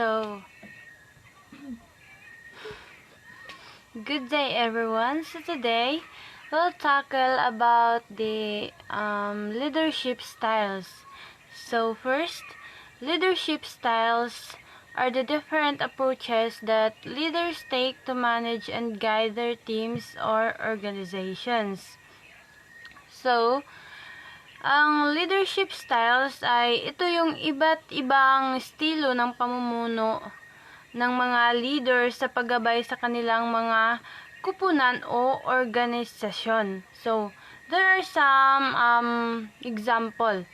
So, good day everyone. So today, we'll tackle about the leadership styles. So first, leadership styles are the different approaches that leaders take to manage and guide their teams or organizations. So, ang leadership styles ay ito yung iba't ibang estilo ng pamumuno ng mga leaders sa paggabay sa kanilang mga kupunan o organisasyon. So, there are some example.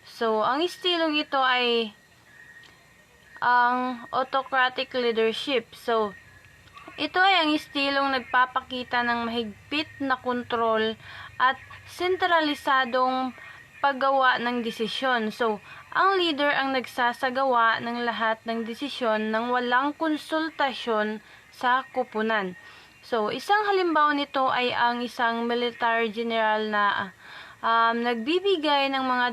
So, ang estilong ito ay ang autocratic leadership. So, ito ay ang estilong nagpapakita ng mahigpit na kontrol at sentralisadong paggawa ng desisyon. So, ang leader ang nagsasagawa ng lahat ng desisyon nang walang konsultasyon sa kupunan. So, isang halimbawa nito ay ang isang military general na nagbibigay ng mga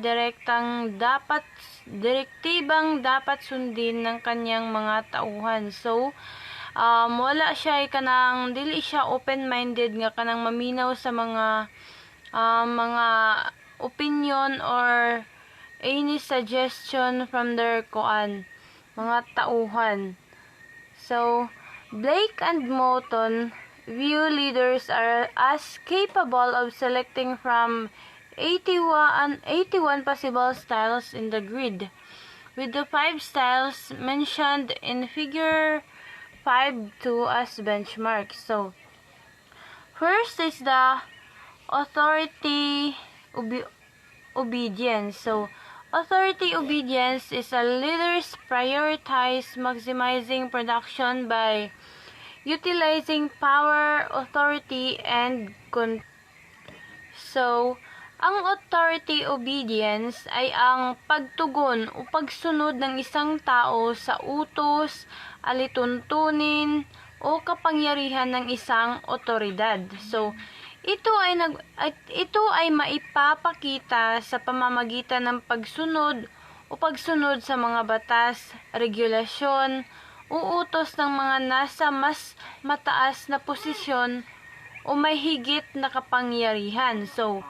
direktibang dapat sundin ng kanyang mga tauhan. So, wala siya dili siya open-minded nga kanang maminaw sa mga opinion or any suggestion from their mga tauhan. So, Blake and Moulton view leaders as capable of selecting from 81 possible styles in the grid, with the 5 styles mentioned in figure 5.2 as benchmark. So, first is the authority obedience. So, authority obedience is a leader's prioritize maximizing production by utilizing power, authority, and control. So, ang authority obedience ay ang pagtugon o pagsunod ng isang tao sa utos, alituntunin, o kapangyarihan ng isang otoridad. So, ito ay maipapakita sa pamamagitan ng pagsunod sa mga batas, regulasyon, o utos ng mga nasa mas mataas na posisyon o may higit na kapangyarihan. So,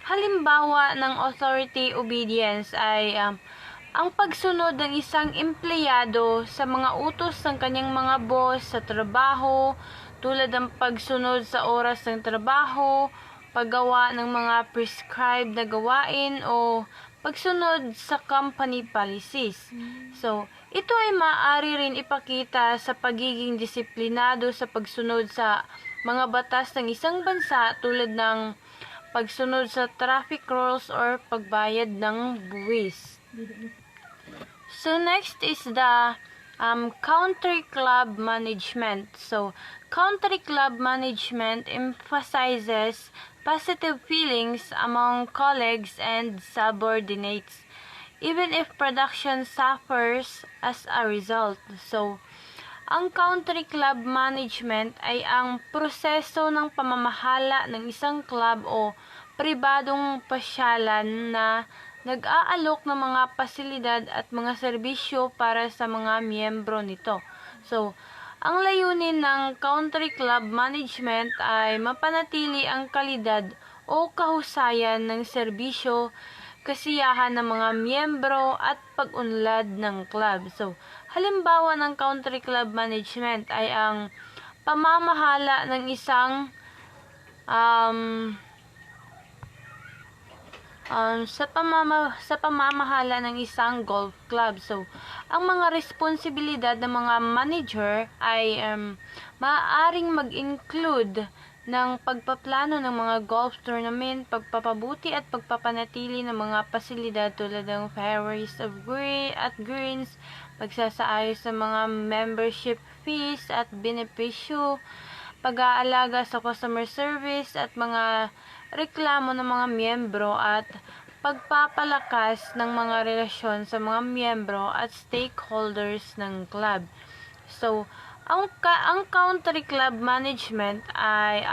halimbawa ng authority obedience ay ang pagsunod ng isang empleyado sa mga utos ng kanyang mga boss sa trabaho, tulad ng pagsunod sa oras ng trabaho, paggawa ng mga prescribed na gawain, o pagsunod sa company policies. So, ito ay maaari rin ipakita sa pagiging disiplinado sa pagsunod sa mga batas ng isang bansa, tulad ng pagsunod sa traffic rules or pagbayad ng buwis. So, next is the country club management. So, country club management emphasizes positive feelings among colleagues and subordinates, even if production suffers as a result. So, ang country club management ay ang proseso ng pamamahala ng isang club o pribadong pasyalan na nag-aalok ng mga pasilidad at mga serbisyo para sa mga miyembro nito. So, ang layunin ng country club management ay mapanatili ang kalidad o kahusayan ng serbisyo, kasiyahan ng mga miyembro at pag-unlad ng club. So, halimbawa ng country club management ay ang pamamahala ng isang sa pamamahala ng isang golf club. So, ang mga responsibilidad ng mga manager ay maaaring mag-include ng pagpaplano ng mga golf tournament, pagpapabuti at pagpapanatili ng mga pasilidad tulad ng fairways at greens, pagsasaayos ng mga membership fees at benepisyo, pag-aalaga sa customer service at mga reklamo ng mga miyembro, at pagpapalakas ng mga relasyon sa mga miyembro at stakeholders ng club. So, ang country club management ay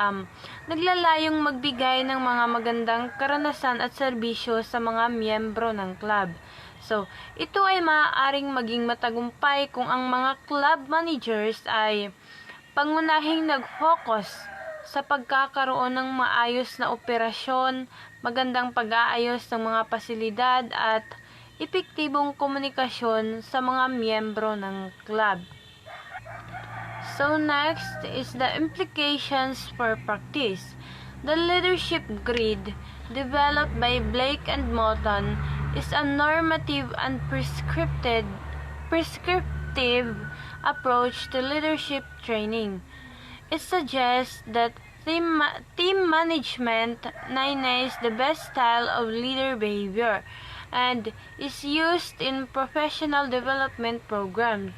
naglalayong magbigay ng mga magandang karanasan at serbisyo sa mga miyembro ng club. So, ito ay maaaring maging matagumpay kung ang mga club managers ay pangunahing nag-focus sa pagkakaroon ng maayos na operasyon, magandang pag-aayos ng mga pasilidad at epektibong komunikasyon sa mga miyembro ng club. So next is the implications for practice. The leadership grid developed by Blake and Moulton is a normative and prescriptive approach to leadership training. It suggests that team management is the best style of leader behavior and is used in professional development programs.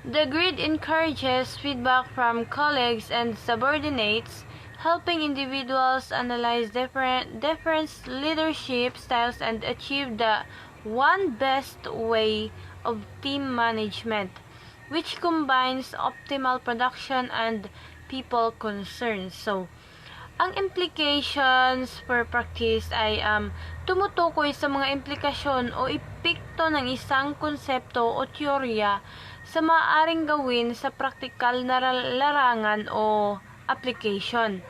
The grid encourages feedback from colleagues and subordinates, helping individuals analyze different leadership styles and achieve the one best way of team management, which combines optimal production and people concerns. So, ang implications for practice ay tumutukoy sa mga implikasyon o epekto ng isang konsepto o teorya sa maaaring gawin sa praktikal na larangan o application.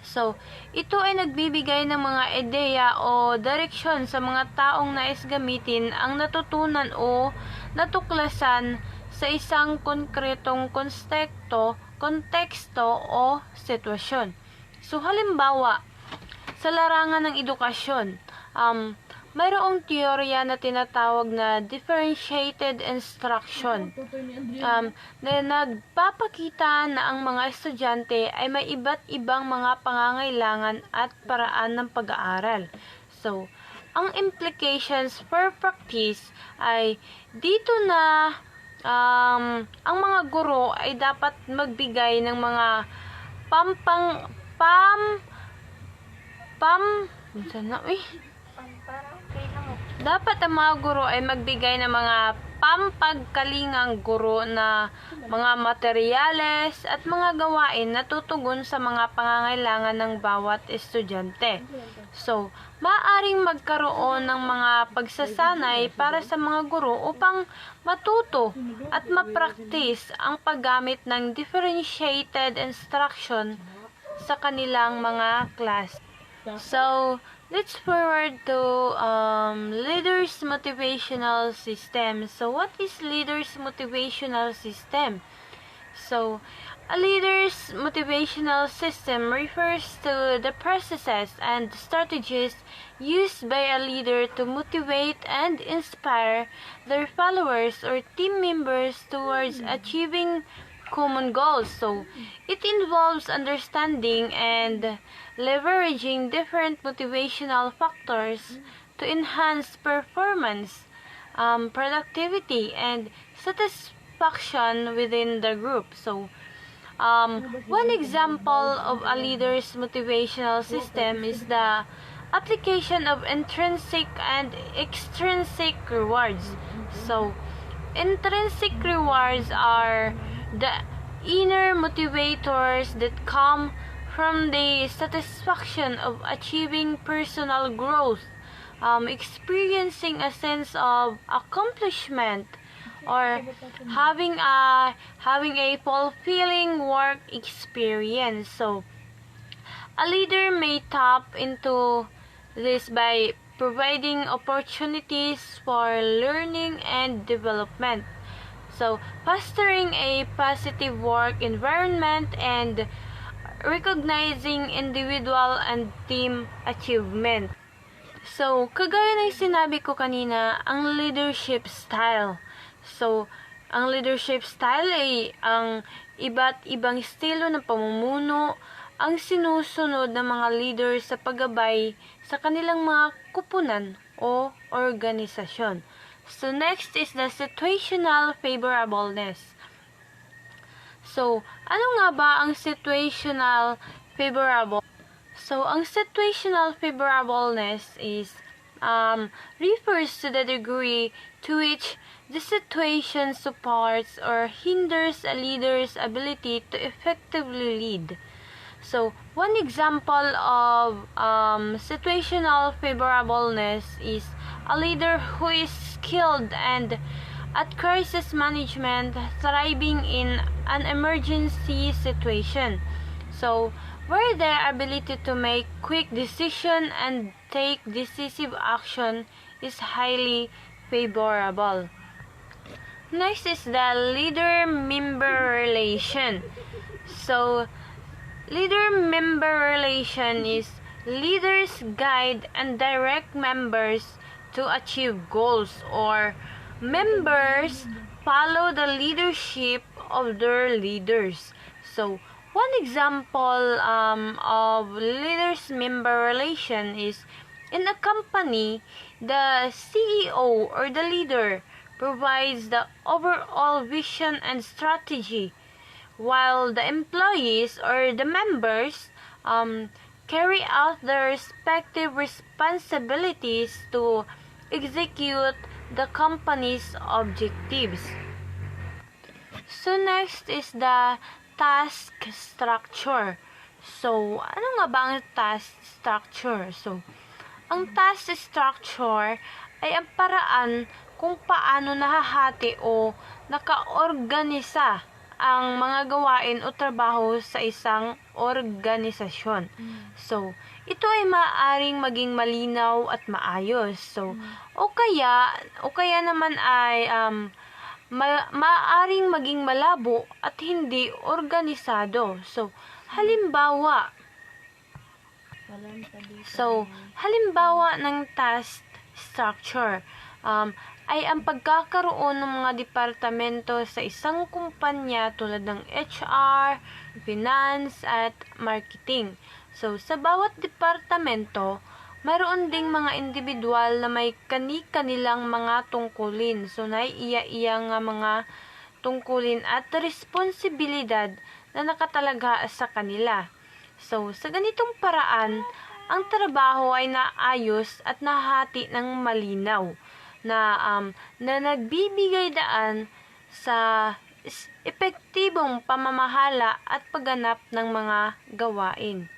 So, ito ay nagbibigay ng mga ideya o direksyon sa mga taong nais gamitin ang natutunan o natuklasan sa isang konkretong konteksto o sitwasyon. So, halimbawa, sa larangan ng edukasyon, mayroong teorya na tinatawag na differentiated instruction na nagpapakita na ang mga estudyante ay may iba't ibang mga pangangailangan at paraan ng pag-aaral. So, ang implications for practice ay dito na ang mga guro ay dapat magbigay ng mga dapat ang mga guro ay magbigay ng mga pampagkalingang guro na mga materyales at mga gawain na tutugon sa mga pangangailangan ng bawat estudyante. So, maaaring magkaroon ng mga pagsasanay para sa mga guro upang matuto at ma-practice ang paggamit ng differentiated instruction sa kanilang mga class. So, let's forward to leaders motivational system. So, what is leaders motivational system? So, a leader's motivational system refers to the processes and strategies used by a leader to motivate and inspire their followers or team members towards achieving common goals. So, it involves understanding and leveraging different motivational factors to enhance performance, productivity, and satisfaction within the group. So, one example of a leader's motivational system is the application of intrinsic and extrinsic rewards. So, intrinsic rewards are the inner motivators that come from the satisfaction of achieving personal growth, experiencing a sense of accomplishment, or having a fulfilling work experience. So, a leader may tap into this by providing opportunities for learning and development. So, fostering a positive work environment and recognizing individual and team achievement. So, kagaya ng sinabi ko kanina, ang leadership style. So, ang leadership style ay ang iba't ibang estilo ng pamumuno ang sinusunod ng mga leader sa paggabay sa kanilang mga kupunan o organisasyon. So, next is the situational favorableness. So, ano nga ba ang situational favorable? So, ang situational favorableness is refers to the degree to which the situation supports or hinders a leader's ability to effectively lead. So, one example of situational favorableness is a leader who is skilled and at crisis management, thriving in an emergency situation. So, where their ability to make quick decision and take decisive action is highly favorable. Next is the leader-member relation. So, leader-member relation is leaders guide and direct members to achieve goals, or members follow the leadership of their leaders. So, one example of leaders-member relation is in a company, the CEO or the leader provides the overall vision and strategy, while the employees or the members carry out their respective responsibilities to execute the company's objectives. So next is the task structure. So, ano nga ba ang task structure? So, ang task structure ay ang paraan kung paano nahahati o nakaorganisa ang mga gawain o trabaho sa isang organisasyon. So, ito ay maaaring maging malinaw at maayos. So, o kaya naman ay maaaring maging malabo at hindi organisado. So, halimbawa ng task structure ay ang pagkakaroon ng mga departamento sa isang kumpanya tulad ng HR, finance, at marketing. So, sa bawat departamento, mayroon ding mga individual na may kani-kanilang mga tungkulin. So, naiiya-iya nga mga tungkulin at responsibilidad na nakatalagha sa kanila. So, sa ganitong paraan, ang trabaho ay naayos at nahati ng malinaw na nagbibigay daan sa epektibong pamamahala at pagganap ng mga gawain.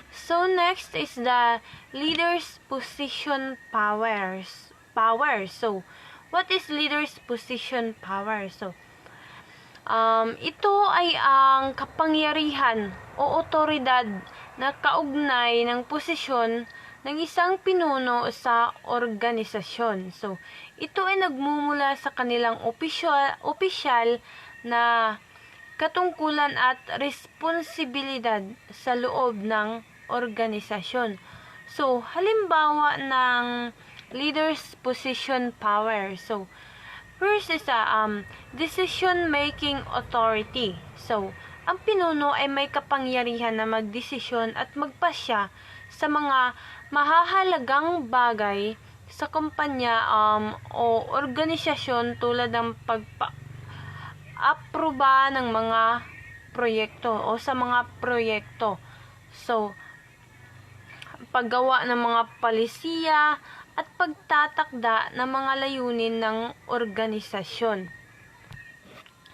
So, next is the leader's position power. So, what is leader's position power? So, ito ay ang kapangyarihan o otoridad na kaugnay ng posisyon ng isang pinuno sa organisasyon. So, ito ay nagmumula sa kanilang opisyal na katungkulan at responsibilidad sa loob ng organisasyon. So, halimbawa ng leader's position power. So, first is decision-making authority. So, ang pinuno ay may kapangyarihan na magdesisyon at magpasya sa mga mahahalagang bagay sa kumpanya o organisasyon tulad ng pagpa-aproba ng mga proyekto o sa mga proyekto. So, paggawa ng mga palisiya at pagtatakda ng mga layunin ng organisasyon.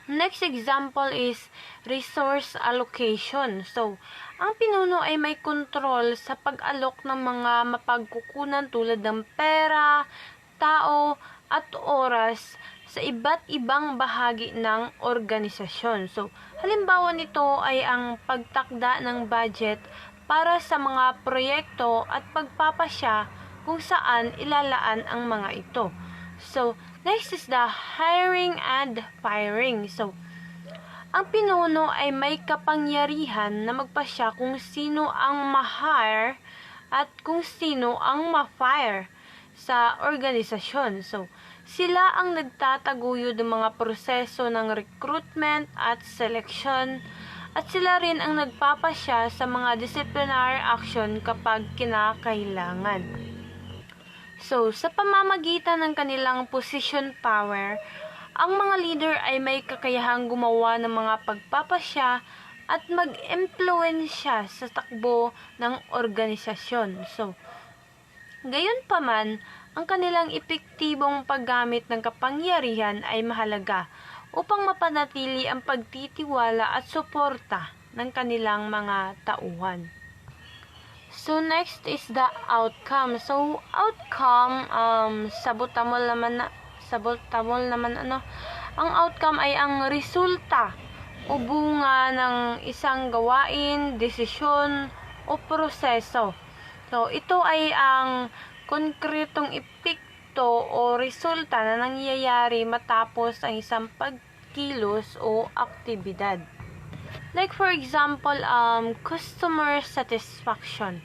Next example is resource allocation. So, ang pinuno ay may kontrol sa pag-alok ng mga mapagkukunan tulad ng pera, tao, at oras sa iba't ibang bahagi ng organisasyon. So, halimbawa nito ay ang pagtakda ng budget para sa mga proyekto at pagpapasya kung saan ilalaan ang mga ito. So, next is the hiring and firing. So, ang pinuno ay may kapangyarihan na magpasya kung sino ang ma-hire at kung sino ang ma-fire sa organisasyon. So, sila ang nagtataguyod ng mga proseso ng recruitment at selection, at sila rin ang nagpapasya sa mga disciplinary action kapag kinakailangan. So, sa pamamagitan ng kanilang position power, ang mga leader ay may kakayahang gumawa ng mga pagpapasya at mag-impluwensya sa takbo ng organisasyon. So, gayunpaman, ang kanilang epektibong paggamit ng kapangyarihan ay mahalaga upang mapanatili ang pagtitiwala at suporta ng kanilang mga tauhan. So, next is the outcome. So, outcome, sabutamol naman ano. Ang outcome ay ang resulta o bunga ng isang gawain, desisyon, o proseso. So, ito ay ang konkretong epekto o resulta na nangyayari matapos ang isang pagkilos o aktibidad. Like for example, customer satisfaction.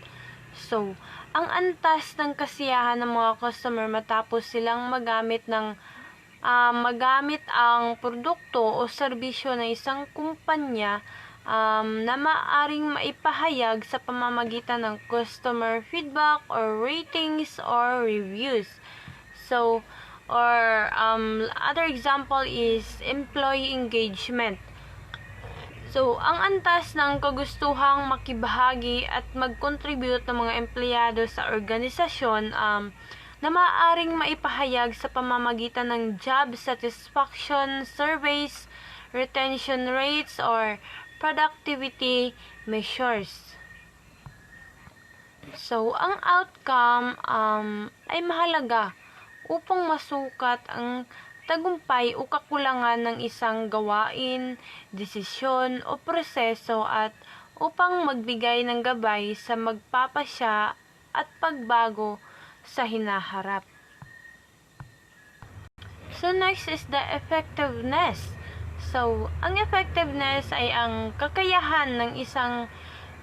So, ang antas ng kasiyahan ng mga customer matapos silang magamit ang produkto o serbisyo ng isang kumpanya na maaring maipahayag sa pamamagitan ng customer feedback or ratings or reviews. So, other example is employee engagement. So, ang antas ng kagustuhang makibahagi at mag-contribute ng mga empleyado sa organisasyon na maaaring maipahayag sa pamamagitan ng job satisfaction surveys, retention rates, or productivity measures. So, ang outcome ay mahalaga upang masukat ang tagumpay o kakulangan ng isang gawain, desisyon o proseso at upang magbigay ng gabay sa magpapasya at pagbago sa hinaharap. So, next is the effectiveness. So, ang effectiveness ay ang kakayahan ng isang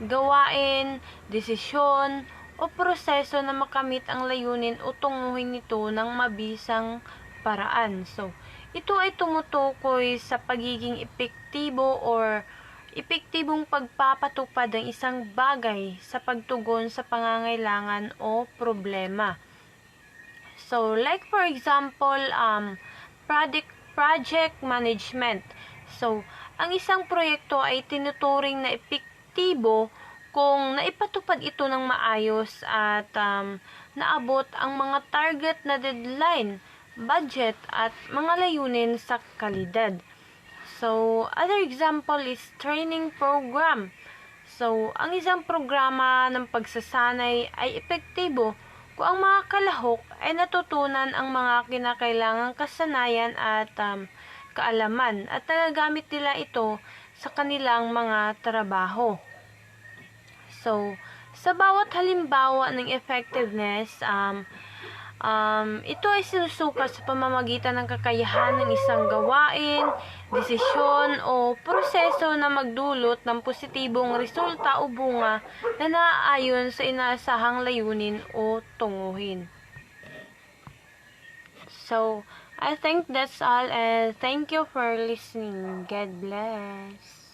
gawain, desisyon, o proseso na makamit ang layunin o tunguhin nito ng mabisang paraan. So, ito ay tumutukoy sa pagiging epektibo or epektibong pagpapatupad ng isang bagay sa pagtugon sa pangangailangan o problema. So, like for example, project management. So, ang isang proyekto ay tinuturing na epektibo kung naipatupad ito ng maayos at naabot ang mga target na deadline, budget, at mga layunin sa kalidad. So, other example is training program. So, ang isang programa ng pagsasanay ay epektibo kung ang mga kalahok ay natutunan ang mga kinakailangang kasanayan at kaalaman at nagagamit nila ito sa kanilang mga trabaho. So, sa bawat halimbawa ng effectiveness, ito ay sinusukat sa pamamagitan ng kakayahan ng isang gawain, desisyon o proseso na magdulot ng positibong resulta o bunga na naaayon sa inaasahang layunin o tunguhin. So, I think that's all and thank you for listening. God bless.